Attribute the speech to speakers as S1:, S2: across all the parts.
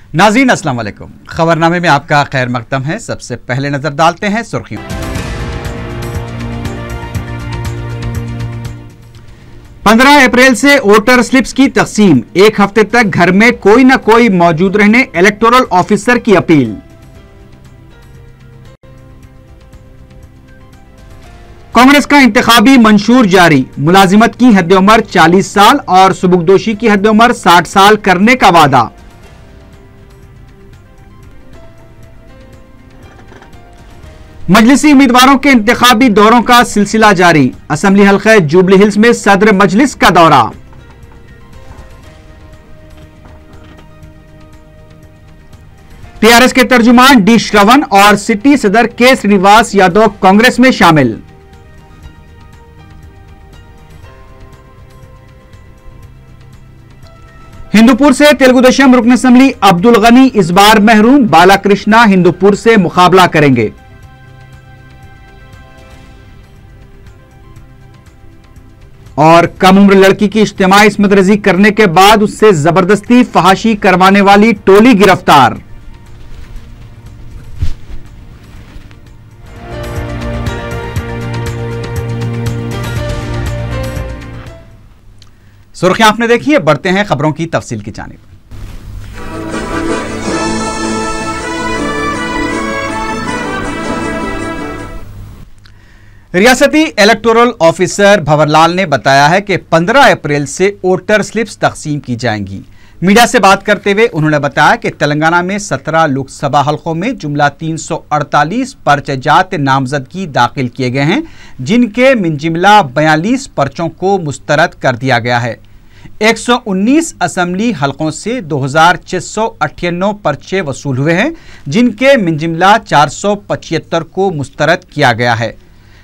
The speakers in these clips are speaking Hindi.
S1: नाज़रीन अस्सलाम वालेकुम। खबरनामे में आपका खैर मकदम है। सबसे पहले नजर डालते हैं सुर्खियों। 15 अप्रैल से वोटर स्लिप्स की तकसीम, एक हफ्ते तक घर में कोई न कोई मौजूद रहने इलेक्टोरल ऑफिसर की अपील। कांग्रेस का इंतखाबी मंशूर जारी, मुलाजिमत की हद उम्र 40 साल और सुबुकदोशी की हद उम्र 60 साल करने का वादा। मजलिसी उम्मीदवारों के इंतखाबी दौरों का सिलसिला जारी, असेंबली हल्के जुबली हिल्स में सदर मजलिस का दौरा। टीआरएस के तर्जुमान डी श्रवण और सिटी सदर के श्रीनिवास यादव कांग्रेस में शामिल। हिंदूपुर से तेलुगुदेशम रुकन असेंबली अब्दुल गनी इस बार महरूम, बालाकृष्णा हिंदूपुर से मुकाबला करेंगे। और कम उम्र लड़की की इज्तिमाई इस्मत रजी करने के बाद उससे जबरदस्ती फहाशी करवाने वाली टोली गिरफ्तार। सुर्खियां आपने देखी है, बढ़ते हैं खबरों की तफसील की जानिब। रियासती इलेक्टोरल ऑफिसर भंवरलाल ने बताया है कि 15 अप्रैल से वोटर स्लिप्स तकसीम की जाएंगी। मीडिया से बात करते हुए उन्होंने बताया कि तेलंगाना में 17 लोकसभा हलकों में जुमला 348 पर्चेजात नामजदगी दाखिल किए गए हैं, जिनके मिनजिमला 42 पर्चों को मुस्तरद कर दिया गया है। 119 असेंबली हलकों से 2698 पर्चे वसूल हुए हैं, जिनके मिनजिमला 475 को मुस्तरद किया गया है।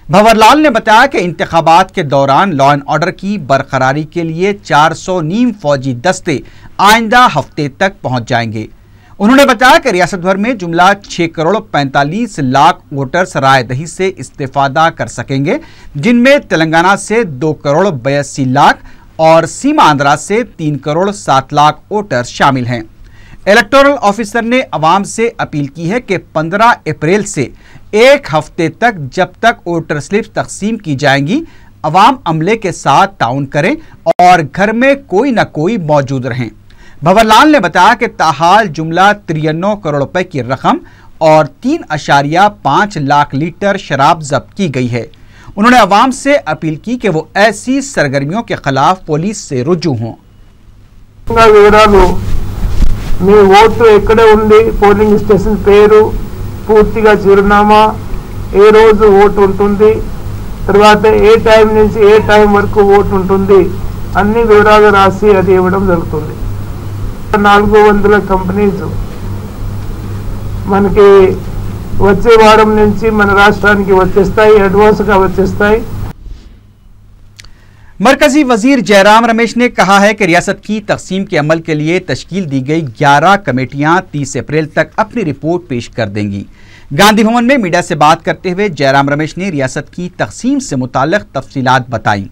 S1: भंवरलाल ने बताया कि इंतखाबात के दौरान लॉ एंड ऑर्डर की बरकरारी के लिए 400 नीम फौजी दस्ते आइंदा हफ्ते तक पहुंच जाएंगे। उन्होंने बताया कि रियासत भर में जुमला 6 करोड़ 45 लाख वोटर्स राय दही से इस्तेफादा कर सकेंगे, जिनमें तेलंगाना से 2 करोड़ 82 लाख और सीमा आंध्रा से 3 करोड़ 7 लाख वोटर्स शामिल हैं। इलेक्टोरल ऑफिसर ने अवाम से अपील की है कि 15 अप्रैल से एक हफ्ते तक जब तक वोटर स्लिप तकसीम की जाएंगी, अवाम अमले के साथ ताउन करें और घर में कोई न कोई मौजूद रहें। भंवरलाल ने बताया कि ताहाल जुमला 93 करोड़ रुपए की रकम और 3.5 लाख लीटर शराब जब्त की गई है। उन्होंने अवाम से अपील की कि वो ऐसी सरगर्मियों के खिलाफ पुलिस से रुजू हों।
S2: మీ ఓటు ఎక్కడ ఉంది, పోలింగ్ స్టేషన్ పేరు, పూర్తిగా చిరునామా, ఏ రోజు ఓటు ఉంటుంది, తర్వాత ఏ టైం నుంచి ఏ టైం వరకు ఓటు ఉంటుంది, అన్ని వివరాలు రాసి అది ఇవ్వడం జరుగుతుంది। 400 కంపెనీస్ మనకి వచ్చే వారం నుంచి మన రాష్ట్రానికి వచ్చేస్తాయి, అడ్వాన్స్గా వచ్చేస్తాయి।
S1: मरकजी वजीर जयराम रमेश ने कहा है कि रियासत की तकसीम के अमल के लिए तश्कील दी गई 11 कमेटियां 30 अप्रैल तक अपनी रिपोर्ट पेश कर देंगी। गांधी भवन में मीडिया से बात करते हुए जयराम रमेश ने रियासत की तकसीम से मुताल्लिक तफसीलात बताई।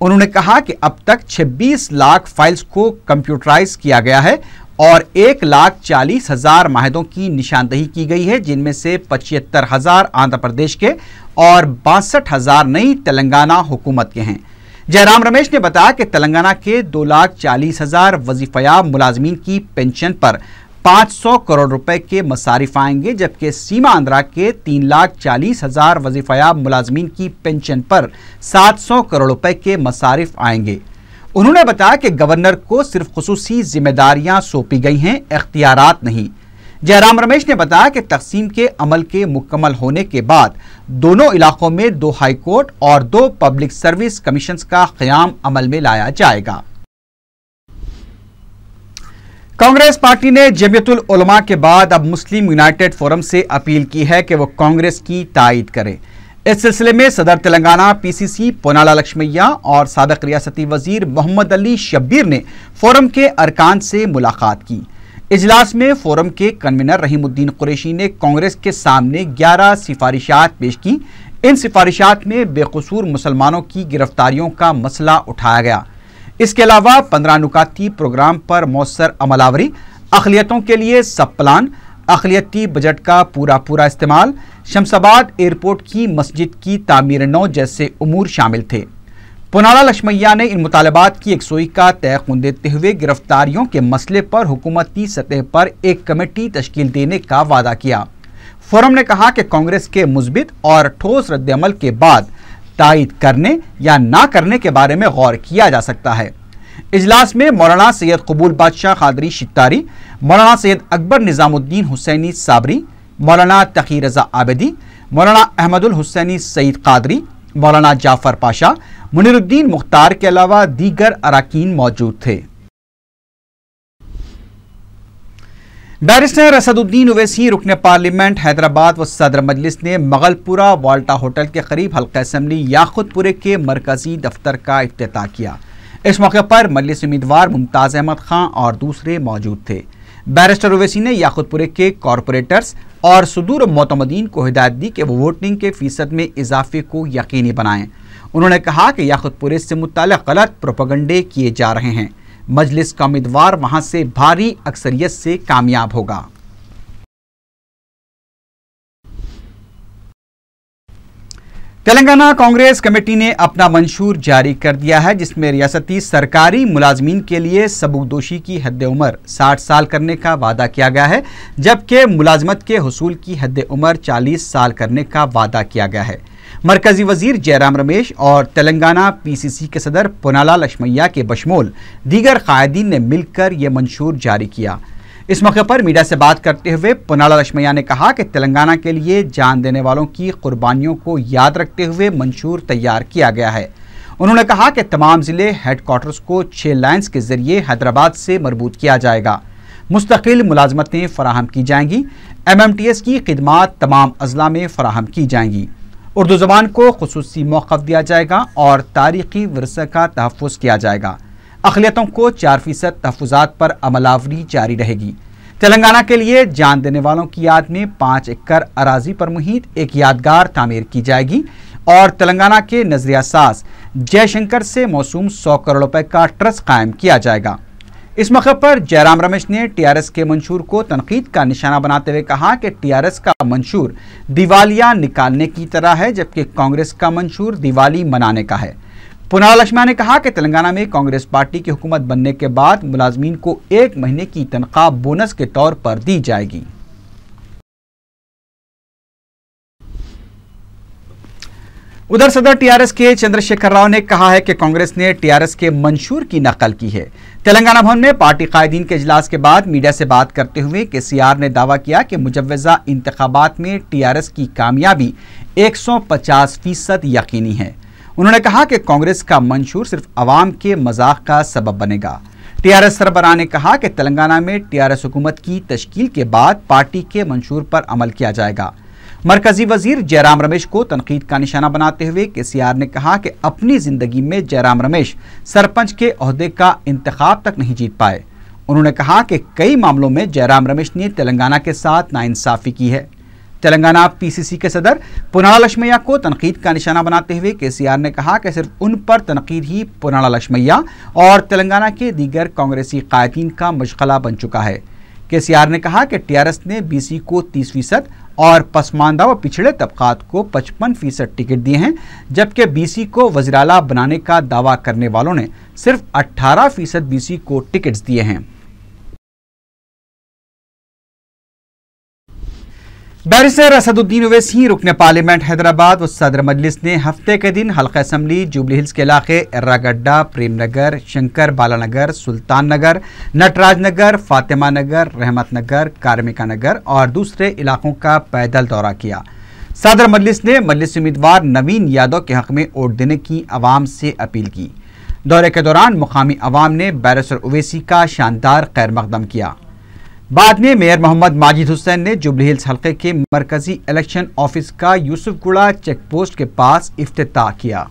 S1: उन्होंने कहा कि अब तक 26 लाख फाइल्स को कंप्यूटराइज किया गया है और 1,40,000 माहिदों की निशानदही की गई है, जिनमें से 75,000 आंध्र प्रदेश के और 62,000 नई तेलंगाना हुकूमत के हैं। जयराम रमेश ने बताया कि तेलंगाना के 2,40,000 वजीफयाब मुलाजमीन की पेंशन पर 500 करोड़ रुपए के मसारिफ आएंगे, जबकि सीमा आंध्रा के 3,40,000 वजीफयाब मुलाजमीन की पेंशन पर 700 करोड़ रुपए के मसारिफ आएंगे। उन्होंने बताया कि गवर्नर को सिर्फ खुसूसी जिम्मेदारियां सौंपी गई हैं, इख्तियारात नहीं। जयराम रमेश ने बताया कि तकसीम के अमल के मुकम्मल होने के बाद दोनों इलाकों में 2 हाई कोर्ट और 2 पब्लिक सर्विस कमीशंस का क़याम अमल में लाया जाएगा। कांग्रेस पार्टी ने जमीयतुल उलमा के बाद अब मुस्लिम यूनाइटेड फोरम से अपील की है कि वो कांग्रेस की तायीद करे। इस सिलसिले में सदर तेलंगाना पीसीसी पोनाला लक्ष्मैया और साबिक रियासती वजीर मोहम्मद अली शब्बीर ने फोरम के अरकान से मुलाकात की। इजलास में फोरम के कन्वीनर रहीमुद्दीन कुरैशी ने कांग्रेस के सामने 11 सिफारिशात पेश की। इन सिफारिशात में बेकसूर मुसलमानों की गिरफ्तारियों का मसला उठाया गया। इसके अलावा 15 नुकाती प्रोग्राम पर मौसर अमलावरी, अक़लियतों के लिए सब प्लान, अक़लियती बजट का पूरा इस्तेमाल, शमशाबाद एयरपोर्ट की मस्जिद की तामीर नौ जैसे उमूर शामिल थे। पुनाला लक्ष्मैया ने इन मुतालबात की यकसोई का तयक़ुन देते हुए गिरफ्तारियों के मसले पर हुकूमती सतह पर एक कमेटी तश्कील देने का वादा किया। फोरम ने कहा कि कांग्रेस के मुस्बित और ठोस रद्दअमल के बाद तायद करने या ना करने के बारे में गौर किया जा सकता है। इजलास में मौलाना सैयद कबूल बादशाह कादरी शित्तारी, मौलाना सैयद अकबर निजामुद्दीन हुसैनी साबरी, मौलाना तकी रजा आबिदी, मौलाना अहमदुल हुसैनी सईद कादरी, मौलाना जाफर पाशा, मुनीरुद्दीन मुख्तार के अलावा दीगर अराकीन मौजूद थे। बैरिस्टर असदुद्दीन ओवैसी रुकन पार्लियामेंट हैदराबाद व सदर मजलिस ने मगलपुरा वाल्टा होटल के करीब हल्का असम्बली याकुतपुरे के मरकजी दफ्तर का इफ्तिताह किया। इस मौके पर मजलिस उम्मीदवार मुमताज अहमद खां और दूसरे मौजूद थे। बैरिस्टर ओवैसी ने याकुतपुरे के कॉरपोरेटर्स और सुदूर मोतमदीन को हिदायत दी कि वो वोटिंग के फीसद में इजाफे को यकीनी बनाएं। उन्होंने कहा कि याकुतपुरे से मुताल्लिक़ गलत प्रोपेगेंडे किए जा रहे हैं। मजलिस का उम्मीदवार वहां से भारी अक्सरियत से कामयाब होगा। तेलंगाना कांग्रेस कमेटी ने अपना मंशूर जारी कर दिया है, जिसमें रियासती सरकारी मुलाजमीन के लिए सबूकदोशी की हद उम्र 60 साल करने का वादा किया गया है, जबकि मुलाजमत के हुसूल की हद उम्र 40 साल करने का वादा किया गया है। मरकजी वजीर जयराम रमेश और तेलंगाना पीसीसी के सदर पुनाला लक्ष्मैया के बशमूल दीगर कायदीन ने मिलकर यह मंशूर जारी किया। इस मौके पर मीडिया से बात करते हुए पुनाला लक्ष्मैया ने कहा कि तेलंगाना के लिए जान देने वालों की कुर्बानियों को याद रखते हुए मंशूर तैयार किया गया है। उन्होंने कहा कि तमाम जिले हेडक्वार्टर्स को 6 लाइन्स के जरिए हैदराबाद से मरबूत किया जाएगा। मुस्तकिल मुलाजमतें फराहम की जाएंगी। MMTS की खिदमात तमाम अजला में फराहम की जाएंगी। उर्दू ज़बान को खुसूसी मौक़िफ़ दिया जाएगा और तारीख़ी विरसे का तहफ़्फ़ुज़ किया जाएगा। अक़लियतों को 4% तहफ़्फ़ुज़ात पर अमलावरी जारी रहेगी। तेलंगाना के लिए जान देने वालों की याद में 5 एकड़ अराजी पर मुहित एक यादगार तामीर की जाएगी और तेलंगाना के नज़रिया साज जयशंकर से मौसूम 100 करोड़ रुपए का ट्रस्ट कायम किया जाएगा। इस मौके पर जयराम रमेश ने TRS के मंशूर को तनकीद का निशाना बनाते हुए कहा कि TRS का मंशूर दिवालिया निकालने की तरह है, जबकि कांग्रेस का मंशूर दिवाली मनाने का है। पुनाला लक्ष्मैया ने कहा कि तेलंगाना में कांग्रेस पार्टी की हुकूमत बनने के बाद मुलाजमीन को 1 महीने की तनख्वाह बोनस के तौर पर दी जाएगी। उधर सदर TRS के चंद्रशेखर राव ने कहा है कि कांग्रेस ने TRS के मंशूर की नकल की है। तेलंगाना भवन में पार्टी कायदीन के इजलास के बाद मीडिया से बात करते हुए KCR ने दावा किया कि मुजव्वज़ा इंतखाबात में TRS की कामयाबी 150% यकीनी है। उन्होंने कहा कि कांग्रेस का मंशूर सिर्फ अवाम के मजाक का सबब बनेगा। TRS सरबराह ने कहा कि तेलंगाना में TRS हुकूमत की तश्कील के बाद पार्टी के मंशूर पर अमल किया जाएगा। मरकजी वजीर जयराम रमेश को तनकीद का निशाना बनाते हुए KCR ने कहा कि अपनी जिंदगी में जयराम रमेश सरपंच के ओहदे का इंतखाब तक नहीं जीत पाए। उन्होंने कहा कि कई मामलों में जयराम रमेश ने तेलंगाना के साथ नाइंसाफी की है। तेलंगाना PCC के सदर पुनाला लक्ष्मैया को तनकीद का निशाना बनाते हुए KCR ने कहा कि सिर्फ उन पर तनकीद ही पुनाला लक्ष्मैया और तेलंगाना के दीगर कांग्रेसी कायदीन का मशगला बन चुका है। KCR ने कहा कि TRS ने BC को 30% और पसमानदा व पिछड़े तबकात को 55% टिकट दिए हैं, जबकि BC को वज़ीर-ए-आला बनाने का दावा करने वालों ने सिर्फ 18% BC को टिकट्स दिए हैं। बैरिस्टर असदुद्दीन ओवैसी रुकन पार्लियामेंट हैदराबाद व सदर मजलिस ने हफ्ते के दिन हल्का असम्बली जुबली हिल्स के इलाके एर्रागड्डा, प्रेम नगर, शंकर बाला नगर, सुल्तान नगर, नटराज नगर, फातिमा नगर, रहमत नगर, कार्मिका नगर और दूसरे इलाकों का पैदल दौरा किया। सदर मजलिस ने मजलिस उम्मीदवार नवीन यादव के हक में वोट देने की आवाम से अपील की। दौरे के दौरान मुकामी आवाम ने बैरिस्टर ओवैसी का शानदार खैर मकदम किया। बाद में मेयर मोहम्मद माजिद हुसैन ने जुबली हिल्स हल्के के मरकजी इलेक्शन ऑफिस का यूसुफगुड़ा चेक पोस्ट के पास इफ्तिताह किया।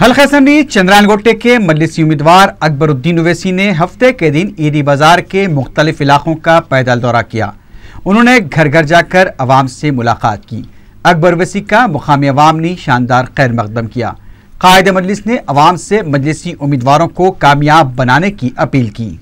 S1: हल्का असेंबली चंद्रायन गोटे के मजलिसी उम्मीदवार अकबरुद्दीन ओवैसी ने हफ्ते के दिन ईदी बाजार के मुख्तलिफ इलाकों का पैदल दौरा किया। उन्होंने घर घर जाकर अवाम से मुलाकात की। अकबर ओवैसी का मुकामी अवाम ने शानदार खैर मकदम किया। कायद मजलिस ने अवाम से मजलिसी उम्मीदवारों को कामयाब बनाने की अपील की।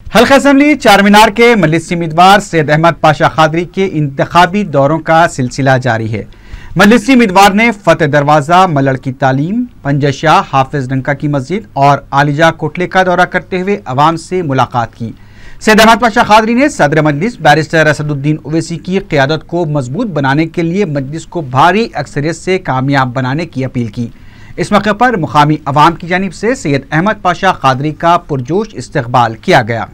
S1: हल्का असेंबली चारमीनार के मजलिसी उम्मीदवार सैयद अहमद पाशा खादरी के इंतखाबी दौरों का सिलसिला जारी है। मजलिसी उम्मीदवार ने फतेह दरवाजा, मलड़ की तालीम, पंजशाह, हाफिज डंका की मस्जिद और आलिजा कोटले का दौरा करते हुए अवाम से मुलाकात की। सैयद अहमद पाशा खादरी ने सदर मजलिस बैरिस्टर असदुद्दीन ओवैसी की क़यादत को मजबूत बनाने के लिए मजलिस को भारी अक्सरियत से कामयाब बनाने की अपील की। इस मौके पर मुकामी अवाम की जानिब से सैयद अहमद पाशा खादरी का पुरजोश इस्तकबाल किया गया।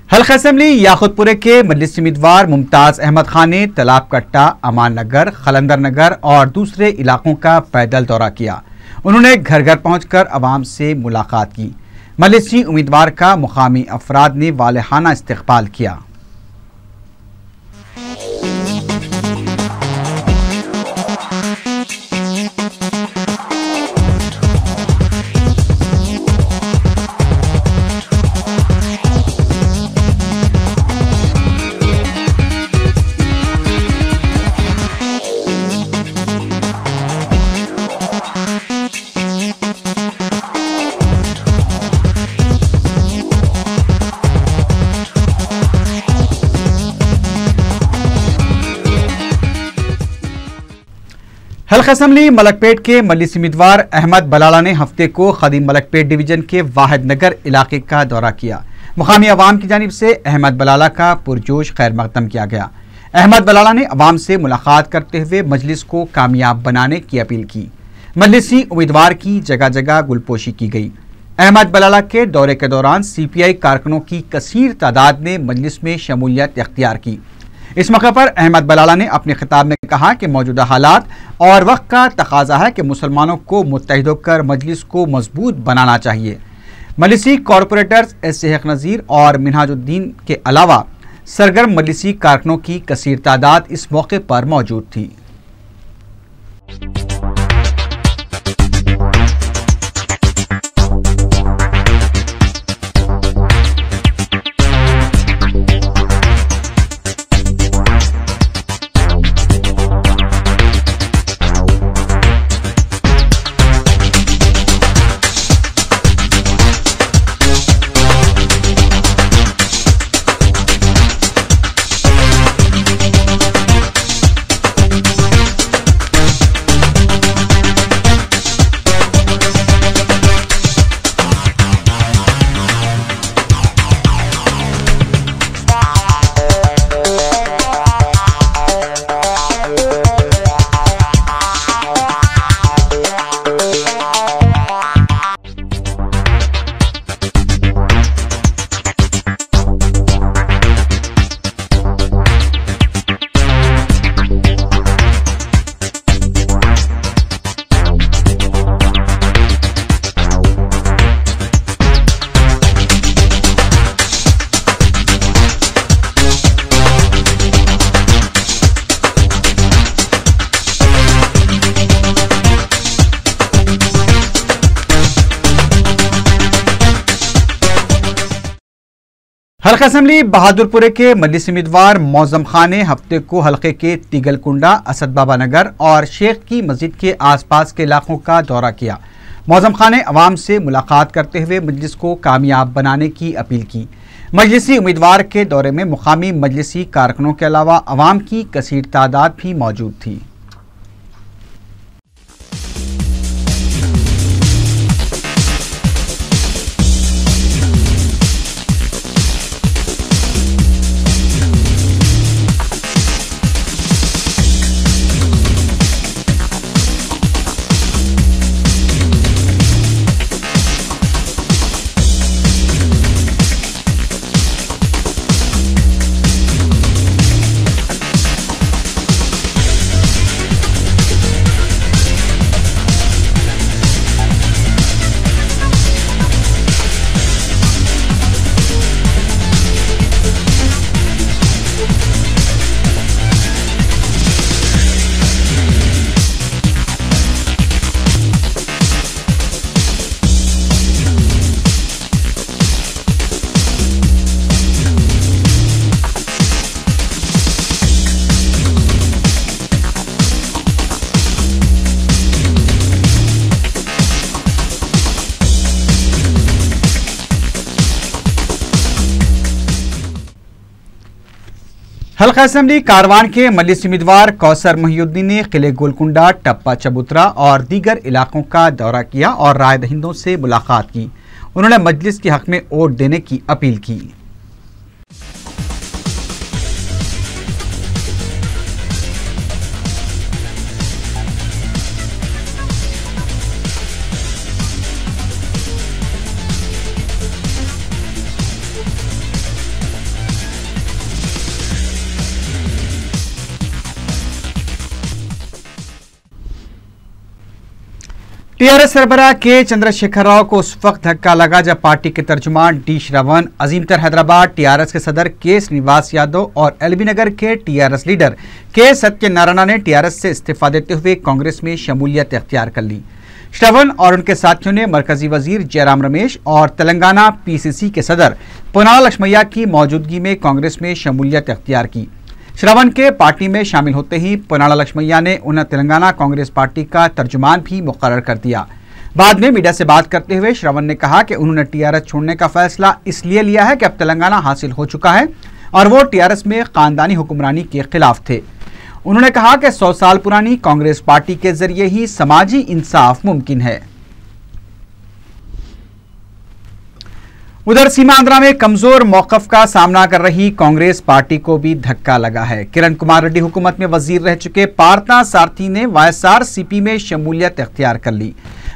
S1: हल्का असेंबली याकुतपुरे के मजलिसी उम्मीदवार मुमताज अहमद खान ने तालाब कट्टा, अमान नगर, खलंदर नगर और दूसरे इलाकों का पैदल दौरा किया। उन्होंने घर घर पहुंचकर अवाम से मुलाकात की। मजलिसी उम्मीदवार का मुकामी अफराद ने वालेहाना इस्तकबाल किया। हल्का असेंबली मलकपेट के मजलिसी उम्मीदवार अहमद बलाला ने हफ्ते को खदीम मलकपेट डिवीजन के वाहिद नगर इलाके का दौरा किया। मुकामी अवाम की जानिब से अहमद बलाला का पुरजोश खैर मकदम किया गया। अहमद बलाला ने अवाम से मुलाकात करते हुए मजलिस को कामयाब बनाने की अपील की। मजलिसी उम्मीदवार की जगह जगह गुलपोशी की गई। अहमद बलाला के दौरे के दौरान CPI कारकुनों की कसीर तादाद ने मजलिस में शमूलियत इख्तियार की। इस मौके पर अहमद बलाला ने अपने खिताब में कहा कि मौजूदा हालात और वक्त का तकाजा है कि मुसलमानों को मुत्तहिद होकर मजलिस को मजबूत बनाना चाहिए। मजलिसी कॉरपोरेटर्स शेख नज़ीर और मिनहाजुद्दीन के अलावा सरगर्म मजलिसी कारकुनों की कसीर तादाद इस मौके पर मौजूद थी। हल्का असेंबली बहादुरपुरे के मजलिसी उम्मीदवार मौजम खान ने हफ्ते को हल्के के तिगलकुंडा, असद बाबा नगर और शेख की मस्जिद के आसपास के इलाकों का दौरा किया। मौजम खान ने अवाम से मुलाकात करते हुए मजलिस को कामयाब बनाने की अपील की। मजलिसी उम्मीदवार के दौरे में मुकामी मजलिसी कारकुनों के अलावा अवाम की कसीर तादाद भी मौजूद थी। हल्का असेंबली कारवान के मजलिसी उम्मीदवार कौसर मोहिउद्दीन ने किले गोलकुंडा, टप्पा चबूतरा और दीगर इलाकों का दौरा किया और राय दहिंदों से मुलाकात की। उन्होंने मजलिस के हक में वोट देने की अपील की। टीआरएस सरबराह के चंद्रशेखर राव को उस वक्त धक्का लगा जब पार्टी के तर्जुमान डी श्रवण, अजीमतर हैदराबाद टीआरएस के सदर के श्रीनिवास यादव और एलबी नगर के टीआरएस लीडर के सत्यनारायण ने टीआरएस से इस्तीफा देते हुए कांग्रेस में शमूलियत इख्तियार कर ली। श्रवण और उनके साथियों ने मरकजी वजीर जयराम रमेश और तेलंगाना पीसीसी के सदर पोनाला लक्ष्मैया की मौजूदगी में कांग्रेस में शमूलियत इख्तियार की। श्रवण के पार्टी में शामिल होते ही पोनाला लक्ष्मैया ने उन्हें तेलंगाना कांग्रेस पार्टी का तर्जुमान भी मुकर्रर कर दिया। बाद में मीडिया से बात करते हुए श्रवण ने कहा कि उन्होंने टीआरएस छोड़ने का फैसला इसलिए लिया है कि अब तेलंगाना हासिल हो चुका है और वो टीआरएस में खानदानी हुक्मरानी के खिलाफ थे। उन्होंने कहा कि 100 साल पुरानी कांग्रेस पार्टी के जरिए ही समाजी इंसाफ मुमकिन है। उधर सीमांध्रा में कमजोर मौकफ का सामना कर रही कांग्रेस पार्टी को भी धक्का लगा है। किरण कुमार रेड्डी हुकूमत में वजीर रह चुके पार्था सारथी ने वाईएसआरसीपी में शमूलियत इख्तियार कर ली।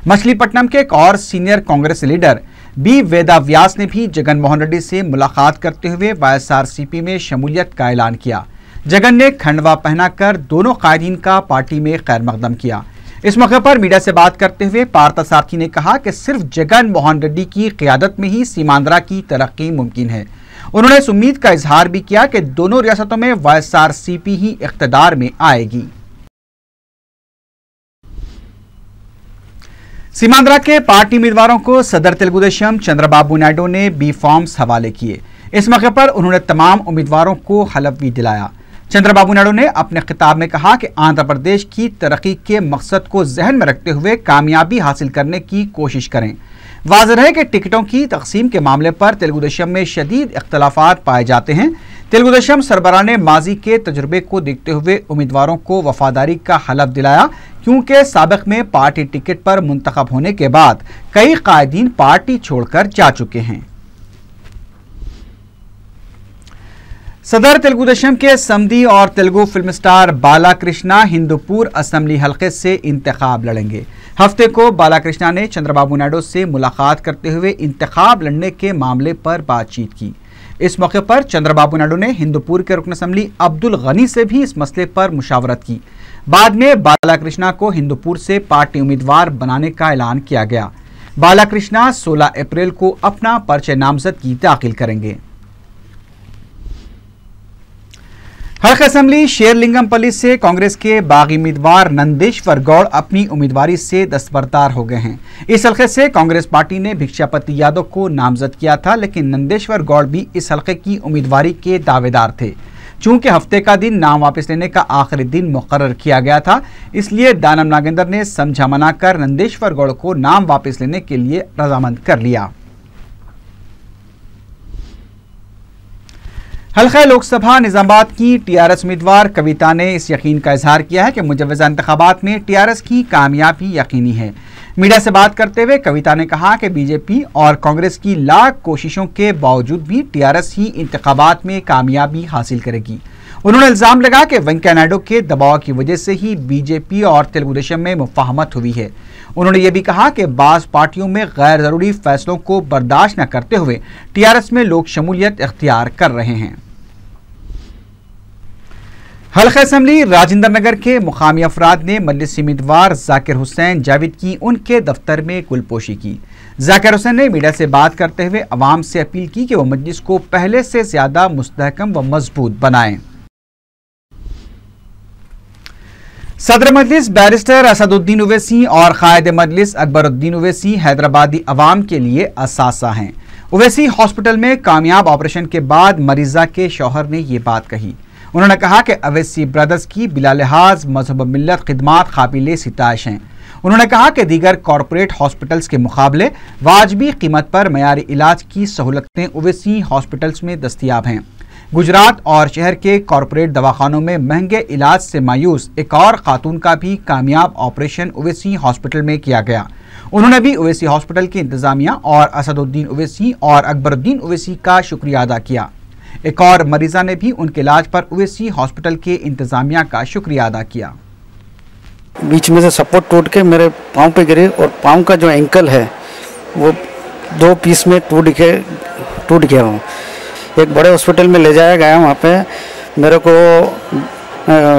S1: मछलीपट्टनम के एक और सीनियर कांग्रेस लीडर बी वेदा व्यास ने भी जगन मोहन रेड्डी से मुलाकात करते हुए वाईएसआरसीपी में शमूलियत का ऐलान किया। जगन ने खंडवा पहनाकर दोनों कायदीन का पार्टी में खैर मकदम किया। इस मौके पर मीडिया से बात करते हुए पार्था सारथी ने कहा कि सिर्फ जगन मोहन रेड्डी की क़ियादत में ही सीमांध्रा की तरक्की मुमकिन है। उन्होंने इस उम्मीद का इजहार भी किया कि दोनों रियासतों में वाईएसआरसीपी ही इख्तिदार में आएगी। सीमांध्रा के पार्टी उम्मीदवारों को सदर तेलुगुदेशम चंद्रबाबू नायडू ने बी फॉर्म्स हवाले किए। इस मौके पर उन्होंने तमाम उम्मीदवारों को हलफ भी दिलाया। चंद्रबाबू नायडू ने अपने खिताब में कहा कि आंध्र प्रदेश की तरक्की के मकसद को जहन में रखते हुए कामयाबी हासिल करने की कोशिश करें। वाज़ेह है कि टिकटों की तकसीम के मामले पर तेलुगुदेशम में शदीद इख्तलाफात पाए जाते हैं। तेलुगुदेशम सरबराह ने माजी के तजुर्बे को देखते हुए उम्मीदवारों को वफादारी का हलफ दिलाया, क्योंकि साबिक में पार्टी टिकट पर मुंतखब होने के बाद कई कायदीन पार्टी छोड़कर जा चुके हैं। सदर तेलुगुदेशम के समदी और Telugu film star Balakrishna Hindupur assembly हलके से इंतखाब लड़ेंगे। हफ्ते को बालाकृष्णा ने चंद्रबाबू नायडू से मुलाकात करते हुए इंतखाब लड़ने के मामले पर बातचीत की। इस मौके पर चंद्रबाबू नायडू ने हिंदूपुर के रुकन असेंबली अब्दुल गनी से भी इस मसले पर मुशावरत की। बाद में बालाकृष्णा को हिंदूपुर से पार्टी उम्मीदवार बनाने का ऐलान किया गया। बालाकृष्णा 16 अप्रैल को अपना पर्चे नामजदगी दाखिल करेंगे। हल्का असेंबली शेरलिंगमपल्ली से कांग्रेस के बागी उम्मीदवार नंदेश्वर गौड़ अपनी उम्मीदवारी से दस्तबरदार हो गए हैं। इस हल्के से कांग्रेस पार्टी ने भिक्षापति यादव को नामजद किया था, लेकिन नंदेश्वर गौड़ भी इस हल्के की उम्मीदवारी के दावेदार थे। चूंकि हफ्ते का दिन नाम वापस लेने का आखिरी दिन मुकर्रर किया गया था, इसलिए दानम नागेंद्र ने समझा मनाकर नंदेश्वर गौड़ को नाम वापस लेने के लिए रजामंद कर लिया। हल्का लोकसभा निजामाबाद की टीआरएस उम्मीदवार कविता ने इस यकीन का इजहार किया है कि मुजव्वज़ा इंतखाबात में टीआरएस की कामयाबी यकीनी है। मीडिया से बात करते हुए कविता ने कहा कि बीजेपी और कांग्रेस की लाख कोशिशों के बावजूद भी टीआरएस ही इंतखाबात में कामयाबी हासिल करेगी। उन्होंने इल्जाम लगाया कि वेंकैया नायडू के दबाव की वजह से ही बीजेपी और तेलुगु देशम में मुफाहमत हुई है। उन्होंने ये भी कहा कि बाज़ पार्टियों में गैर जरूरी फैसलों को बर्दाश्त न करते हुए टीआरएस में लोग शमूलियत इख्तियार कर रहे हैं। हल्का असेंबली राजेंद्र नगर के मुकामी अफराद ने मजलिसी उम्मीदवार जाकिर हुसैन जावेद की उनके दफ्तर में गुलपोशी की। जाकिर हुसैन ने मीडिया से बात करते हुए अवाम से अपील की कि वो मजलिस को पहले से ज्यादा मुस्तहकम व मजबूत बनाएं। सदर मजलिस बैरिस्टर असदुद्दीन ओवैसी और कायद मजलिस अकबरुद्दीन ओवैसी हैदराबादी अवाम के लिए असासा हैं। ओवैसी हॉस्पिटल में कामयाब ऑपरेशन के बाद मरीजा के शौहर ने ये बात कही। उन्होंने कहा कि ओवैसी ब्रदर्स की बिला लिहाज मजहब मिल्लत खिदमात काबिल सिताइश हैं। उन्होंने कहा कि दीगर कॉरपोरेट हॉस्पिटल्स के मुकाबले वाजबी कीमत पर मयारी इलाज की सहूलतें ओवैसी हॉस्पिटल्स में दस्तियाब हैं। गुजरात और शहर के कॉरपोरेट दवाखानों में महंगे इलाज से मायूस एक और खातून का भी कामयाब ऑपरेशन ओवैसी हॉस्पिटल में किया गया। उन्होंने भी ओवैसी हॉस्पिटल की इंतजामिया और असदुद्दीन ओवैसी और अकबरुद्दीन ओवैसी का शुक्रिया अदा किया। एक और मरीजा ने भी उनके इलाज पर ओवैसी हॉस्पिटल के इंतजामिया का शुक्रिया अदा किया।
S3: बीच में से सपोर्ट टूट के मेरे पाँव पे गिरे और पाँव का जो एंकल है वो 2 पीस में टूट गया हूँ। एक बड़े हॉस्पिटल में ले जाया गया, वहाँ पे मेरे को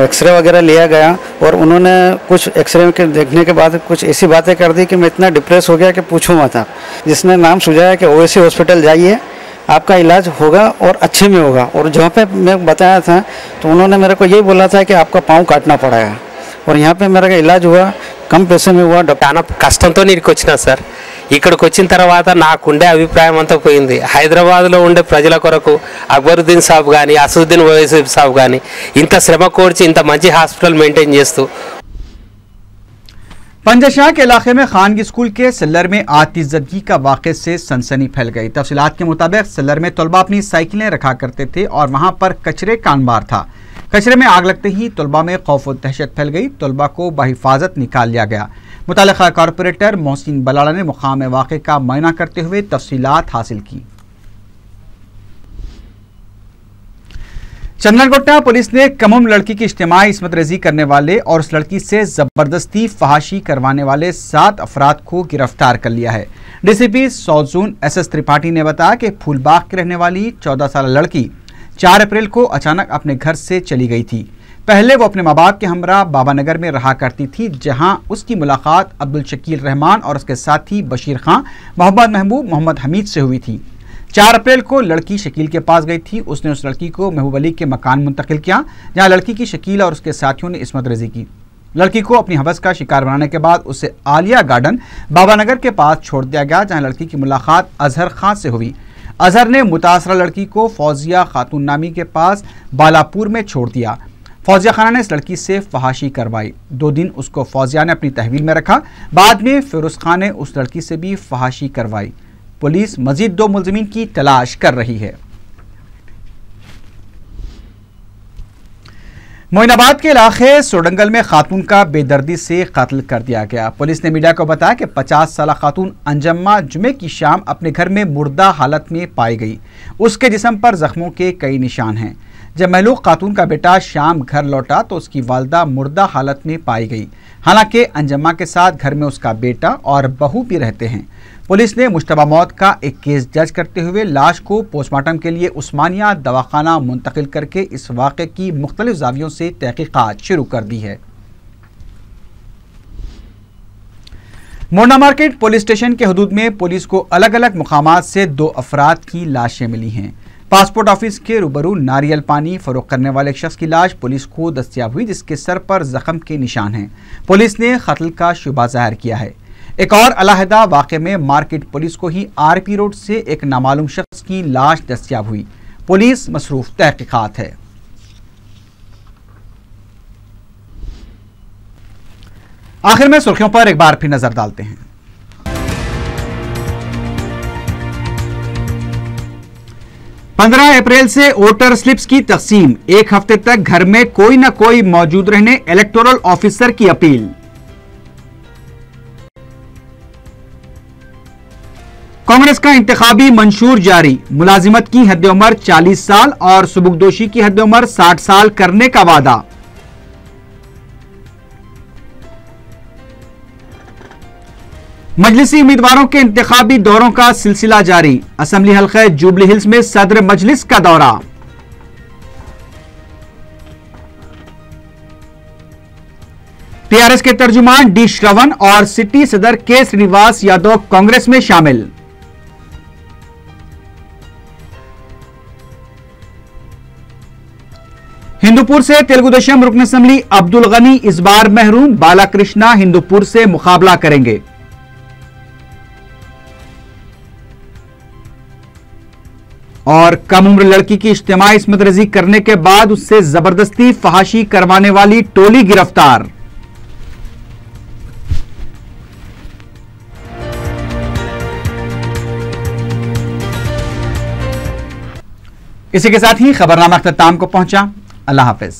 S3: एक्सरे वगैरह लिया गया और उन्होंने कुछ एक्सरे के देखने के बाद कुछ ऐसी बातें कर दी कि मैं इतना डिप्रेस हो गया कि पूछो मत आप। जिसने नाम सुझाया कि ओवैसी हॉस्पिटल जाइए, आपका इलाज होगा और अच्छे में होगा। और जहाँ पे मैं बताया था तो उन्होंने मेरे को यही बोला था कि आपका पाँव काटना पड़ेगा और यहाँ पे मेरा इलाज हुआ, कम पैसे में हुआ।
S4: చాలా కష్టంతో నీకు వచ్చినా సార్, ఇక్కడికి వచ్చిన తర్వాత నాకుండే అభిప్రాయం అంతా పోయింది. హైదరాబాద్లో ఉండే ప్రజల కొరకు అక్బరుద్దీన్ సాబ్ కానీ అసదుద్దీన్ ఓవైసీ సాబ్ కానీ ఇంత శ్రమ కోర్చి ఇంత మంచి హాస్పిటల్ మెయింటైన్ చేస్తూ।
S1: पंजशाह के इलाके में खानगी स्कूल के सेलर में आतिशज़दगी का वाक़े से सनसनी फैल गई। तफसीलात के मुताबिक सेलर में तलबा अपनी साइकिलें रखा करते थे और वहां पर कचरे का अंबार था। कचरे में आग लगते ही तलबा में खौफ और दहशत फैल गई। तलबा को बहिफाजत निकाल लिया गया। मुतल्लिक़ा कॉरपोरेटर मोहसिन बलाला ने मुकाम वाक़े का मुआयना करते हुए तफसीलात हासिल की। चंदनगोट्टा पुलिस ने कमम लड़की की इज्तिमाई इस्मत रेजी करने वाले और उस लड़की से जबरदस्ती फहाशी करवाने वाले 7 अफराद को गिरफ्तार कर लिया है। DCP south zone SS Tripathi ने बताया कि फूलबाग की रहने वाली 14 साल लड़की 4 अप्रैल को अचानक अपने घर से चली गई थी। पहले वो अपने माँ बाप के हमरा बाबानगर में रहा करती थी, जहां उसकी मुलाकात अब्दुल शकील रहमान और उसके साथी बशीर खां, मोहम्मद महबूब, मोहम्मद हमीद से हुई थी। 4 अप्रैल को लड़की शकील के पास गई थी। उसने उस लड़की को महबूब अली के मकान मुंतकिल किया, जहां लड़की की शकील और उसके साथियों ने इस्मत रेजी की। लड़की को अपनी हवस का शिकार बनाने के बाद उसे आलिया गार्डन बाबानगर के पास छोड़ दिया गया, जहां लड़की की मुलाकात अजहर खां से हुई। अजहर ने मुतासरा लड़की को फौजिया खातून नामी के पास बालापुर में छोड़ दिया। फौजिया खाना ने इस लड़की से फहाशी करवाई। 2 दिन उसको फौजिया ने अपनी तहवील में रखा। बाद में फिरोज खान ने उस लड़की से भी फहाशी करवाई। पुलिस मजीद 2 मुलजिमीन की तलाश कर रही है। मोइनाबाद के इलाके सोडंगल में खातून का बेदर्दी से कत्ल कर दिया गया। पुलिस ने मीडिया को बताया कि 50 साल खातून अंजम्मा जुमे की शाम अपने घर में मुर्दा हालत में पाई गई। उसके जिस्म पर जख्मों के कई निशान हैं। जब महलूक खातून का बेटा शाम घर लौटा तो उसकी वालदा मुर्दा हालत में पाई गई। हालांकि अंजम्मा के साथ घर में उसका बेटा और बहू भी रहते हैं। पुलिस ने मुश्तबा मौत का एक केस दर्ज करते हुए लाश को पोस्टमार्टम के लिए उस्मानिया दवाखाना मुंतकिल करके इस वाक़े की मुख्तलिफ जावियों से तहकीकात शुरू कर दी है। मोरना मार्केट पुलिस स्टेशन के हदूद में पुलिस को अलग अलग मुकामात से 2 अफराद की लाशें मिली हैं। पासपोर्ट ऑफिस के रूबरू नारियल पानी फरोख्त करने वाले एक शख्स की लाश पुलिस को दस्तयाब हुई, जिसके सर पर जख्म के निशान हैं। पुलिस ने कत्ल का शुबा जाहिर किया है। एक और अलहदा वाक़े में मार्केट पुलिस को ही आरपी रोड से एक नामालूम शख्स की लाश दस्तयाब हुई। पुलिस मसरूफ तहकीकात है। आखिर में सुर्खियों पर एक बार फिर नजर डालते हैं। पंद्रह अप्रैल से वोटर स्लिप्स की तकसीम, एक हफ्ते तक घर में कोई न कोई मौजूद रहने इलेक्टोरल ऑफिसर की अपील। कांग्रेस का इंतखाबी मंशूर जारी, मुलाजिमत की हद उम्र 40 साल और सुबुकदोशी की हद उम्र 60 साल करने का वादा। मजलिसी उम्मीदवारों के इंतखाबी दौरों का सिलसिला जारी, असेंबली हल्के जुबली हिल्स में सदर मजलिस का दौरा। टीआरएस के तर्जुमान डी श्रवण और सिटी सदर के श्रीनिवास यादव कांग्रेस में शामिल। हिंदूपुर से तेलुगु देशम रुकन असेंबली अब्दुल गनी इस बार महरूम, बालाकृष्णा हिंदूपुर से मुकाबला करेंगे। और कम उम्र लड़की की इज्तिमाई इस्मत रजी करने के बाद उससे जबरदस्ती फहाशी करवाने वाली टोली गिरफ्तार। इसी के साथ ही खबरनामा अख्ताम को पहुंचा। अल्लाह हाफिज।